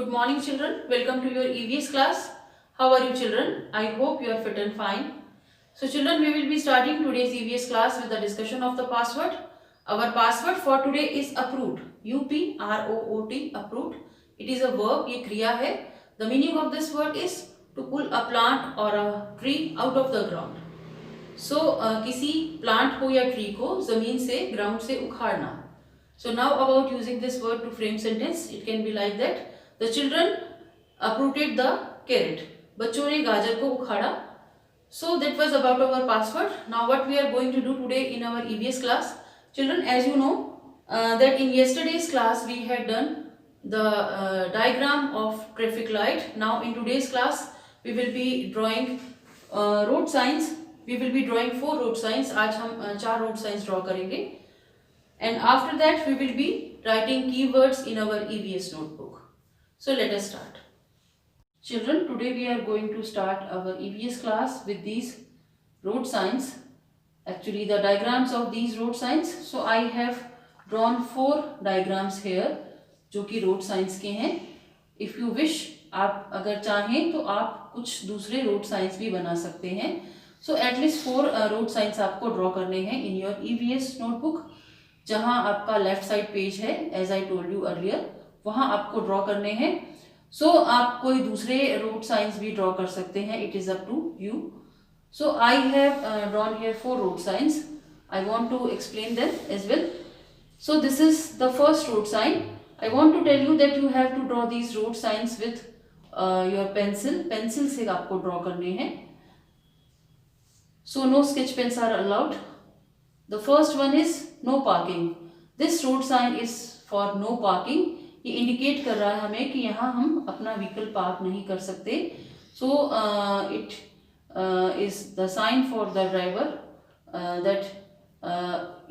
Good morning children, welcome to your EVS class. How are you children? I hope you are fit and fine. So children, we will be starting today's EVS class with the discussion of the password. Our password for today is approved. UPROOT, approved. It is a verb, ये क्रिया है. The meaning of this word is to pull a plant or a tree out of the ground. So किसी plant को या tree को जमीन से ground से उखाड़ना. So now about using this word to frame sentence, it can be like that. The children uprooted the carrot. बच्चों ने गाजर को उखाड़ा. So that was about our password. Now what we are going to do today in our EVS class. Children, as you know that in yesterday's class we had done the diagram of traffic light. Now in today's class we will be drawing road signs. We will be drawing 4 road signs. आज हम 4 road signs draw करेंगे. And after that we will be writing keywords in our EVS notebook. So let us start. Children, today we are going to start our EVS class with these road signs. Actually the diagrams of these road signs. So I have drawn 4 diagrams here जो कि road signs के हैं. If you wish, आप अगर चाहें तो आप कुछ दूसरे road signs भी बना सकते हैं. So at least 4 road signs आपको draw करने हैं in your EVS notebook. जहाँ आपका लेफ्ट साइड पेज है, as I told you earlier, वहाँ आपको ड्रॉ करने हैं. सो आप कोई दूसरे रोड साइंस भी ड्रॉ कर सकते हैं. It is up to you. So I have drawn here 4 road signs. I want to explain them as well. So this is the first road sign. I want to tell you that you have to draw these road signs with your pencil. Pencil से आपको draw करने हैं. So no sketch pens are allowed. The first one is no parking. This road sign is for no parking. ये indicate कर रहा है हमें कि यहाँ हम अपना vehicle park नहीं कर सकते. So it is the sign for the driver that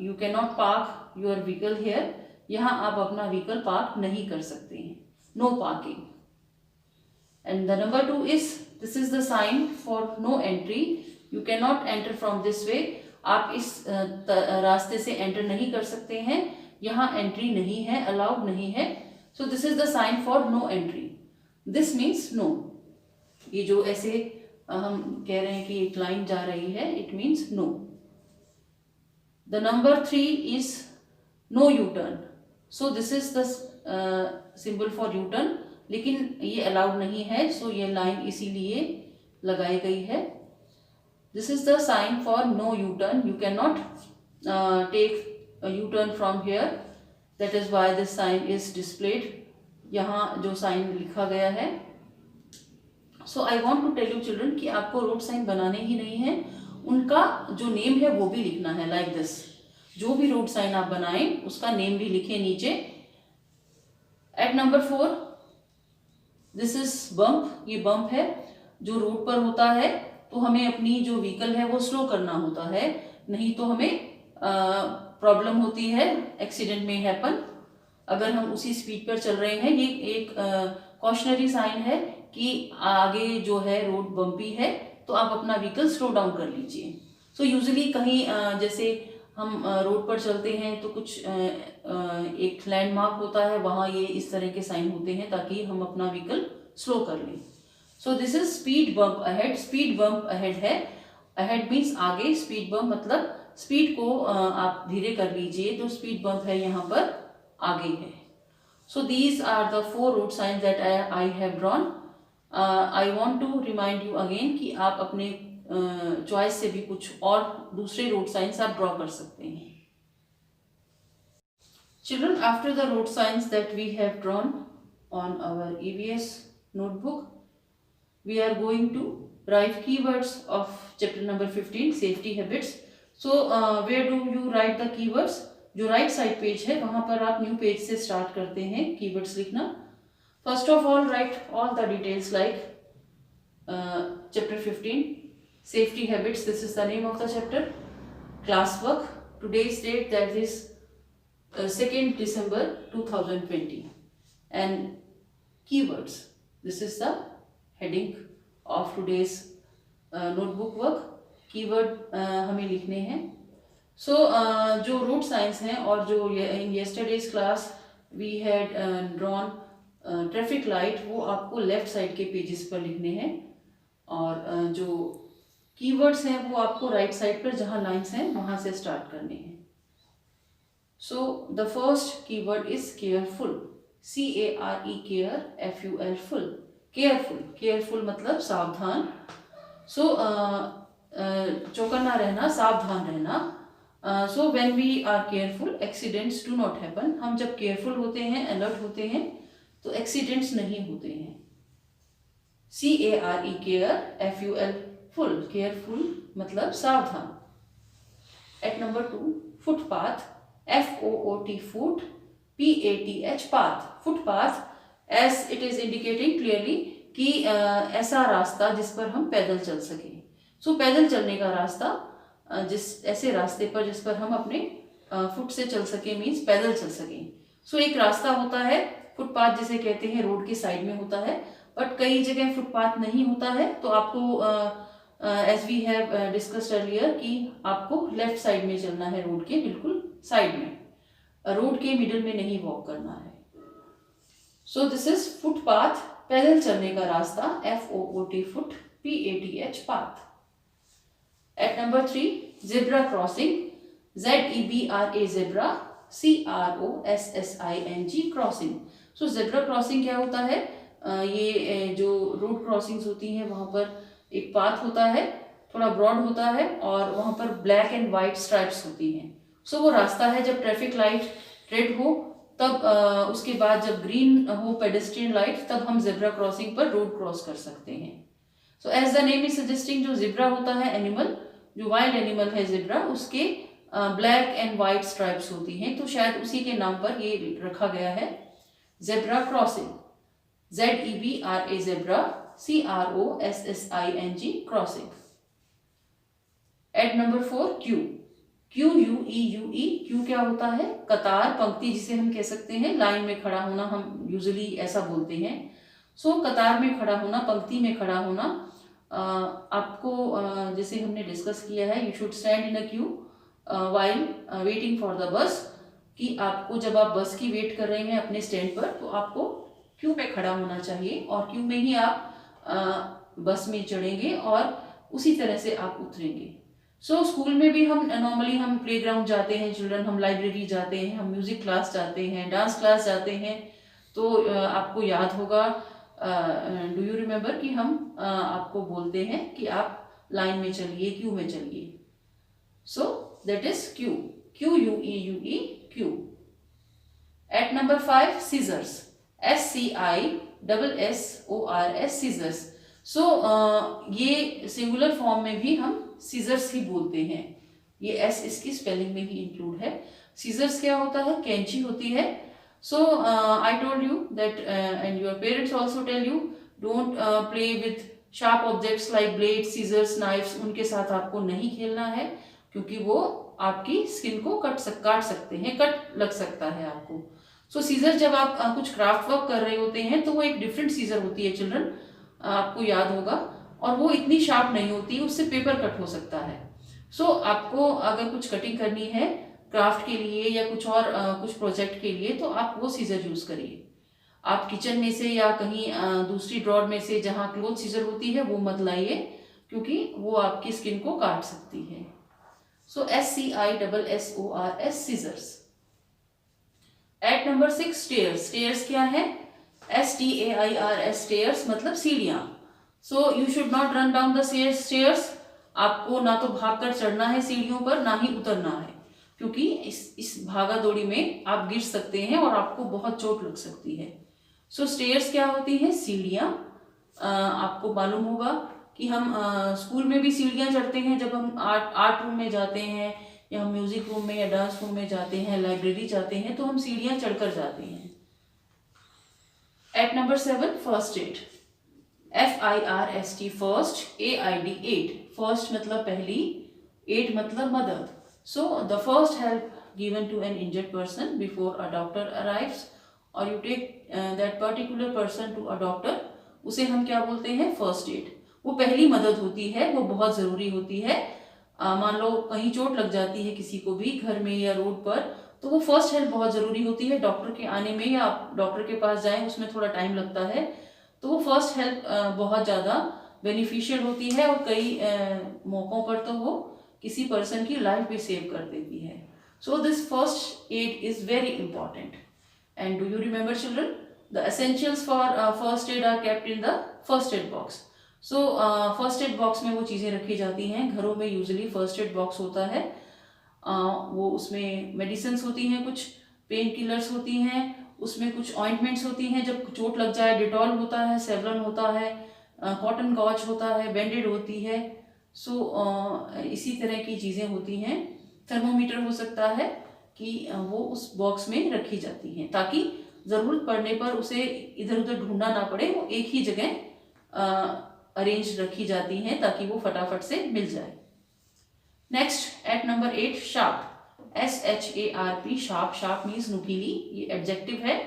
you cannot park your vehicle here. यहाँ आप अपना vehicle park नहीं कर सकते हैं. No parking. And the number 2 is, this is the sign for no entry. You cannot enter from this way. आप इस रास्ते से एंटर नहीं कर सकते हैं. यहाँ एंट्री नहीं है, अलाउड नहीं है. So this is the sign for no entry. This means no. ये जो ऐसे हम कह रहे हैं कि एक लाइन जा रही है, it means no. The number 3 is no U turn. So this is the symbol for U turn, लेकिन ये अलाउड नहीं है. सो ये लाइन इसीलिए लगाई गई है. This is the sign for no U-turn. You cannot take a U-turn from here. That is why this sign is displayed. यहाँ जो sign लिखा गया है. So I want to tell you children कि आपको road sign बनाने ही नहीं है. उनका जो name है वो भी लिखना है like this. जो भी road sign आप बनाएं उसका name भी लिखें नीचे. At number 4, this is bump. ये bump है जो road पर होता है. तो हमें अपनी जो व्हीकल है वो स्लो करना होता है, नहीं तो हमें प्रॉब्लम होती है. एक्सीडेंट में हैपन. अगर हम उसी स्पीड पर चल रहे हैं, ये एक कॉशनरी साइन है कि आगे जो है रोड बम्पी है, तो आप अपना व्हीकल स्लो डाउन कर लीजिए. सो यूजुअली कहीं जैसे हम रोड पर चलते हैं तो कुछ एक लैंडमार्क होता है, वहाँ ये इस तरह के साइन होते हैं ताकि हम अपना व्हीकल स्लो कर लें. So this is speed bump ahead. Speed bump ahead है. Ahead means आगे. Speed bump मतलब speed को आप धीरे कर लीजिए, तो speed bump है यहाँ पर आगे है. So these are the 4 road signs that I have drawn. I want to remind you again कि आप अपने choice से भी कुछ और दूसरे road signs आप draw कर सकते हैं. Children, after the road signs that we have drawn on our EVS notebook, we are going to write keywords of chapter number 15, safety habits. So where do you write the keywords? जो right side page है वहाँ पर आप new page से start करते हैं keywords लिखना. First of all, write all the details like chapter 15, safety habits. This is the name of the chapter. Classwork. Today's date, that is 2nd December 2020. And keywords. This is the heading of today's notebook work. Keyword हमें लिखने हैं. सो जो root science हैं और जो in yesterday's class we had drawn traffic light वो आपको left side के पेजेस पर लिखने हैं, और जो कीवर्ड्स हैं वो आपको राइट साइड पर जहाँ लाइन्स हैं वहाँ से स्टार्ट करने हैं। So the first keyword is careful, CARE care, FUL ful, careful, careful मतलब सावधान। सो चौकन्ना रहना, सावधान रहना। So when we are careful accidents do not happen, हम जब केयरफुल होते हैं, अलर्ट होते हैं तो एक्सीडेंट्स नहीं होते हैं। CARE care, FUL ful, careful मतलब सावधान। At number 2 footpath, FOOT foot, PATH path, footpath as it is indicating clearly कि ऐसा रास्ता जिस पर हम पैदल चल सकें। सो पैदल चलने का रास्ता, ऐसे रास्ते पर जिस पर हम अपने फुट से चल सके, मीन्स पैदल चल सकें। सो एक रास्ता होता है फुटपाथ जिसे कहते हैं, रोड के साइड में होता है, बट कई जगह फुटपाथ नहीं होता है, तो आपको as we have discussed earlier कि आपको लेफ्ट साइड में चलना है, रोड के बिल्कुल साइड में, रोड के मिडिल में नहीं वॉक करना है। सो दिस इज फुटपाथ, पैदल चलने का रास्ता, FOOT foot, PATH path. At number 3 zebra crossing, ZEBRA zebra, CROSSING crossing. So zebra crossing क्या होता है, ये जो रोड क्रॉसिंग्स होती हैं वहाँ पर एक पाथ होता है, थोड़ा ब्रॉड होता है, और वहाँ पर ब्लैक एंड वाइट स्ट्राइप्स होती हैं। सो वो रास्ता है जब ट्रैफिक लाइट रेड हो तब, उसके बाद जब ग्रीन हो पेडेस्ट्रियन लाइट, तब हम जेब्रा क्रॉसिंग पर रोड क्रॉस कर सकते हैं। So as the name is suggesting, जो जेब्रा होता है एनिमल, जो वाइल्ड एनिमल है जेब्रा, उसके ब्लैक एंड वाइट स्ट्राइप्स होती हैं, तो शायद उसी के नाम पर ये रखा गया है zebra crossing. ZEBRA zebra, CROSSING crossing. At number 4 QUE, queue क्या होता है, कतार, पंक्ति जिसे हम कह सकते हैं, लाइन में खड़ा होना हम यूजुअली ऐसा बोलते हैं। सो कतार में खड़ा होना, पंक्ति में खड़ा होना। आपको जैसे हमने डिस्कस किया है, you should stand in a Q while waiting for the bus, कि आपको जब आप बस की वेट कर रहे हैं अपने स्टैंड पर, तो आपको क्यू में खड़ा होना चाहिए, और क्यू में ही आप बस में चढ़ेंगे और उसी तरह से आप उतरेंगे। सो स्कूल में भी हम नॉर्मली हम प्लेग्राउंड जाते हैं चिल्ड्रन, हम लाइब्रेरी जाते हैं, हम म्यूजिक क्लास जाते हैं, डांस क्लास जाते हैं, तो आपको याद होगा, डू यू रिमेम्बर कि हम आपको बोलते हैं कि आप लाइन में चलिए, क्यू में चलिए। So that is queue, QUEUE queue. At number 5 scissors, SCISSORS scissors. So ये सिंगुलर फॉर्म में भी हम सीजर्स ही बोलते हैं, ये S इसकी स्पेलिंग में ही इंक्लूड है। सीजर्स क्या होता है, कैंची होती है। So I told you that and your parents also tell you, don't play with sharp objects like blade, scissors, knifes, उनके साथ आपको नहीं खेलना है, क्योंकि वो आपकी स्किन को काट सकते हैं, कट लग सकता है आपको। सो सीजर, जब आप कुछ क्राफ्ट वर्क कर रहे होते हैं तो वो एक डिफरेंट सीजर होती है चिल्ड्रन, आपको याद होगा, और वो इतनी शार्प नहीं होती, उससे पेपर कट हो सकता है। सो आपको अगर कुछ कटिंग करनी है क्राफ्ट के लिए या कुछ और कुछ प्रोजेक्ट के लिए, तो आप वो सीजर यूज करिए। आप किचन में से या कहीं दूसरी ड्रॉर में से जहाँ क्लोथ सीजर होती है वो मत लाइए, क्योंकि वो आपकी स्किन को काट सकती है। So SCISSORS scissors. At number 6 stairs. Stairs क्या है, STAIRS स्टेयर्स मतलब सीढ़ियाँ। So you should not run down the stairs, आपको ना तो भागकर चढ़ना है सीढ़ियों पर, ना ही उतरना है, क्योंकि इस भागा दौड़ी में आप गिर सकते हैं और आपको बहुत चोट लग सकती है। सो स्टेयर्स क्या होती है, सीढ़ियाँ। आपको मालूम होगा कि हम स्कूल में भी सीढ़ियाँ चढ़ते हैं, जब हम आर्ट रूम में जाते हैं, या हम म्यूजिक रूम में या डांस रूम में जाते हैं, लाइब्रेरी जाते हैं, तो हम सीढ़ियाँ चढ़कर जाते हैं। At number 7 first aid, FIRST first, AID aid. First मतलब पहली, एड मतलब मदद। So the first help given to an injured person before a doctor arrives, और you take that particular person to a doctor, उसे हम क्या बोलते हैं, फर्स्ट एड। वो पहली मदद होती है, वो बहुत ज़रूरी होती है। मान लो कहीं चोट लग जाती है किसी को भी, घर में या रोड पर, तो वो फर्स्ट हेल्प बहुत ज़रूरी होती है। डॉक्टर के आने में या आप डॉक्टर के पास जाएं उसमें थोड़ा टाइम लगता है, तो वो फर्स्ट हेल्प बहुत ज़्यादा बेनिफिशियल होती है और कई मौक़ों पर तो वो किसी पर्सन की लाइफ भी सेव कर देती है। So this first aid is very important. And do you remember children, the essentials for first aid are kept in the first aid box. So first aid box में वो चीज़ें रखी जाती हैं। घरों में यूजुअली फर्स्ट एड बॉक्स होता है, वो उसमें मेडिसिन्स होती हैं, कुछ पेन किलर्स होती हैं, उसमें कुछ ऑइंटमेंट्स होती हैं, जब चोट लग जाए डिटॉल होता है, सेवलॉन होता है, कॉटन गॉज होता है, बैंडेड होती है। सो इसी तरह की चीज़ें होती हैं। थर्मोमीटर हो सकता है कि वो उस बॉक्स में रखी जाती हैं ताकि ज़रूरत पड़ने पर उसे इधर उधर ढूंढना ना पड़े, वो एक ही जगह अरेंज रखी जाती हैं ताकि वो फटाफट से मिल जाए। Next at number 8 sharp, SHARP, sharp. Sharp means नुकीली, ये एडजेक्टिव है।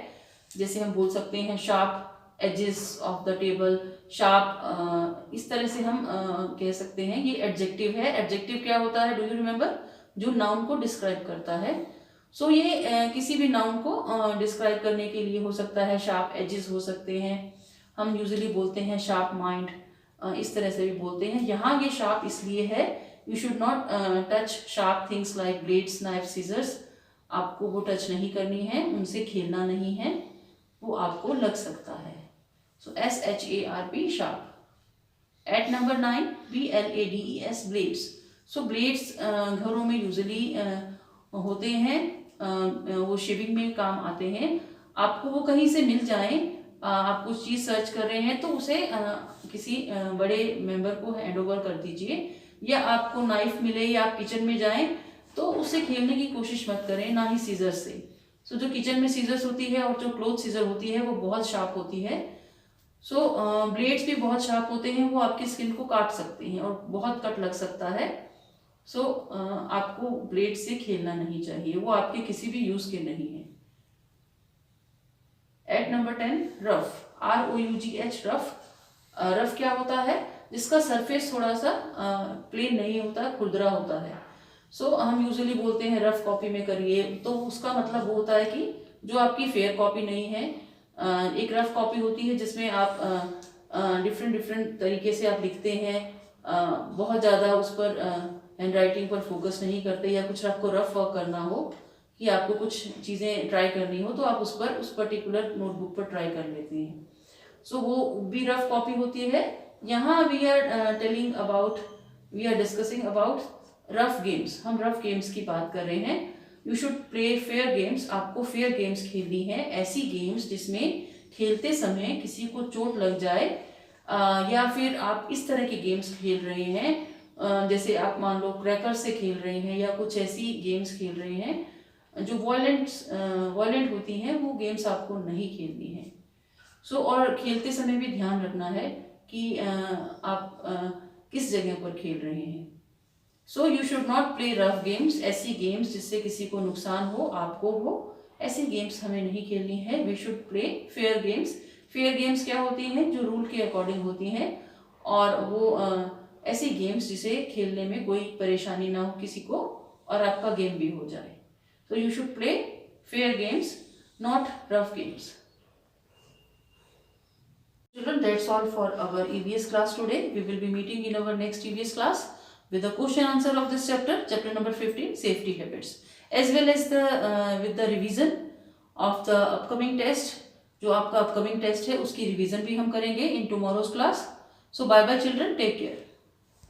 जैसे हम बोल सकते हैं sharp edges of the table, sharp, इस तरह से हम कह सकते हैं। ये एडजेक्टिव है। एडजेक्टिव क्या होता है, डू यू रिमेंबर, जो नाउन को डिस्क्राइब करता है। सो ये किसी भी नाउन को डिस्क्राइब करने के लिए हो सकता है। शार्प एजेस हो सकते हैं, हम यूजुअली बोलते हैं शार्प माइंड, इस तरह से भी बोलते हैं। यहाँ ये शार्प इसलिए है, you should not touch sharp things like blades, knife, scissors. आपको वो टच नहीं करनी है, उनसे खेलना नहीं है, वो आपको लग सकता है। So SHARP, sharp. At number 9 BLADES, blades. So blades घरों में यूजुअली होते हैं, वो शेविंग में काम आते हैं। आपको वो कहीं से मिल जाए, आप कुछ चीज़ सर्च कर रहे हैं तो उसे किसी बड़े मेंबर को हैंड ओवर कर दीजिए, या आपको नाइफ मिले या आप किचन में जाएं तो उससे खेलने की कोशिश मत करें, ना ही सीजर से। सो जो किचन में सीजर्स होती है और जो क्लोथ सीजर होती है वो बहुत शार्प होती है। सो ब्लेड्स भी बहुत शार्प होते हैं, वो आपकी स्किन को काट सकते हैं और बहुत कट लग सकता है। सो आपको ब्लेड से खेलना नहीं चाहिए, वो आपके किसी भी यूज के नहीं है। At number 10 rough, ROUGH, rough. Rough क्या होता है, जिसका सरफेस थोड़ा सा प्लेन नहीं होता, खुरदरा होता है। सो हम यूजुअली बोलते हैं रफ कॉपी में करिए, तो उसका मतलब वो होता है कि जो आपकी फेयर कॉपी नहीं है। एक रफ कॉपी होती है जिसमें आप डिफरेंट तरीके से आप लिखते हैं, बहुत ज़्यादा उस पर हैंड राइटिंग पर फोकस नहीं करते, या कुछ आपको रफ वर्क करना हो कि आपको कुछ चीज़ें ट्राई करनी हो तो आप उस पर्टिकुलर नोटबुक पर ट्राई कर लेते हैं। सो वो भी रफ कॉपी होती है। यहाँ we are discussing about rough games. हम रफ गेम्स की बात कर रहे हैं। You should play fair games, आपको फेयर गेम्स खेलनी है, ऐसी गेम्स जिसमें खेलते समय किसी को चोट लग जाए, या फिर आप इस तरह के गेम्स खेल रहे हैं, जैसे आप मान लो क्रैकर से खेल रहे हैं या कुछ ऐसी गेम्स खेल रहे हैं जो वॉयलेंट होती हैं, वो गेम्स आपको नहीं खेलनी है। सो और खेलते समय भी ध्यान रखना है कि आप किस जगह पर खेल रहे हैं। सो you should not play rough games, ऐसी गेम्स जिससे किसी को नुकसान हो, आपको हो, ऐसी गेम्स हमें नहीं खेलनी है। We should play fair games. Fair games क्या होती हैं, जो रूल के अकॉर्डिंग होती हैं, और वो ऐसी गेम्स जिसे खेलने में कोई परेशानी ना हो किसी को और आपका गेम भी हो जाए। So you should play fair games, not rough games. Children, that's all for our EVS class today. We will be meeting in our next EVS class with the question answer of this chapter, chapter number 15, safety habits, as well as with the revision of the upcoming test. जो आपका upcoming test है उसकी revision भी हम करेंगे in tomorrow's class. So bye bye children, take care.